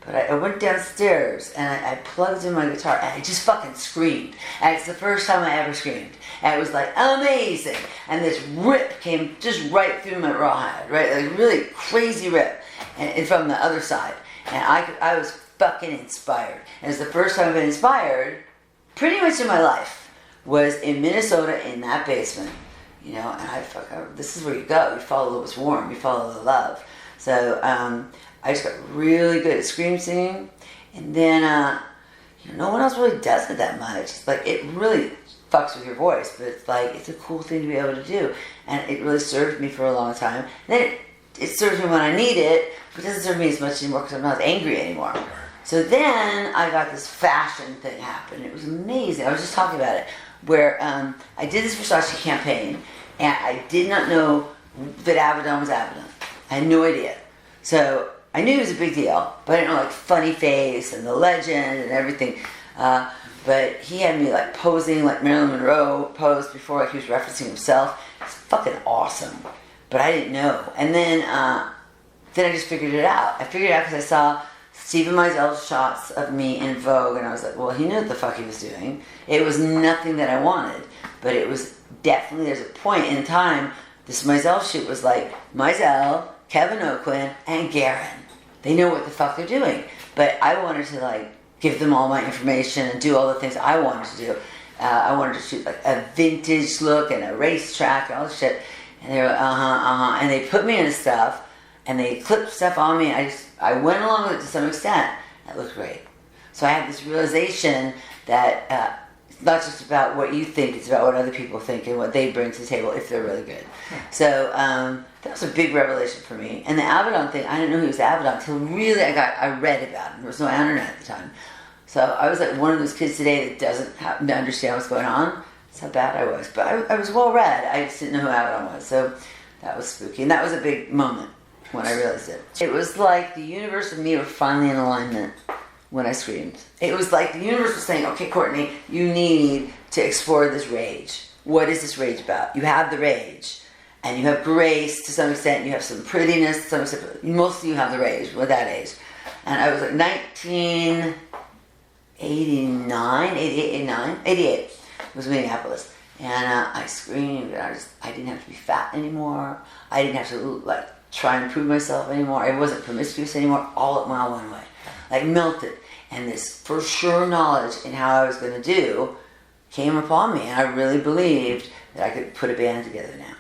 But I went downstairs and I plugged in my guitar and I just fucking screamed. And it's the first time I ever screamed. And it was like amazing. And this rip came just right through my rawhide, right? Like a really crazy rip, and from the other side. And I was fucking inspired. And it's the first time I've been inspired, pretty much in my life, was in Minnesota in that basement. You know, and this is where you go. You follow what's warm. You follow the love. So, I just got really good at scream singing, and then no one else really does it that much. It's like it really fucks with your voice, but it's like it's a cool thing to be able to do, and it really served me for a long time. And then it serves me when I need it, but it doesn't serve me as much anymore because I'm not angry anymore. So then I got this fashion thing happen. It was amazing. I was just talking about it, where I did this Versace campaign, and I did not know that Avedon was Avedon. I had no idea. So I knew it was a big deal, but I didn't know like Funny Face and the Legend and everything. But he had me like posing like Marilyn Monroe posed before, like he was referencing himself. It's fucking awesome. But I didn't know. And then I just figured it out. I figured it out because I saw Stephen Meisel's shots of me in Vogue, and I was like, well, he knew what the fuck he was doing. It was nothing that I wanted, but it was definitely, there's a point in time, this Meisel shoot was like Meisel, Kevin O'Quinn, and Guerin. They know what the fuck they're doing. But I wanted to like give them all my information and do all the things I wanted to do. I wanted to shoot like a vintage look and a racetrack and all this shit. And they were and they put me into stuff and they clipped stuff on me. I went along with it to some extent. That looked great. So I had this realization that it's not just about what you think, it's about what other people think and what they bring to the table if they're really good. So that was a big revelation for me. And the Avedon thing, I didn't know he was Avedon until really I read about him. There was no internet at the time. So I was like one of those kids today that doesn't happen to understand what's going on. That's how bad I was. But I was well read. I just didn't know who Avedon was. So that was spooky. And that was a big moment when I realized it. It was like the universe and me were finally in alignment when I screamed. It was like the universe was saying, okay, Courtney, you need to explore this rage. What is this rage about? You have the rage. And you have grace to some extent. You have some prettiness to some extent. Mostly you have the rage with that age. And I was like 88 was Minneapolis. And I screamed. And I didn't have to be fat anymore. I didn't have to like try and prove myself anymore. I wasn't promiscuous anymore. All at mile one way. Like melted. And this for sure knowledge in how I was going to do came upon me. And I really believed that I could put a band together now.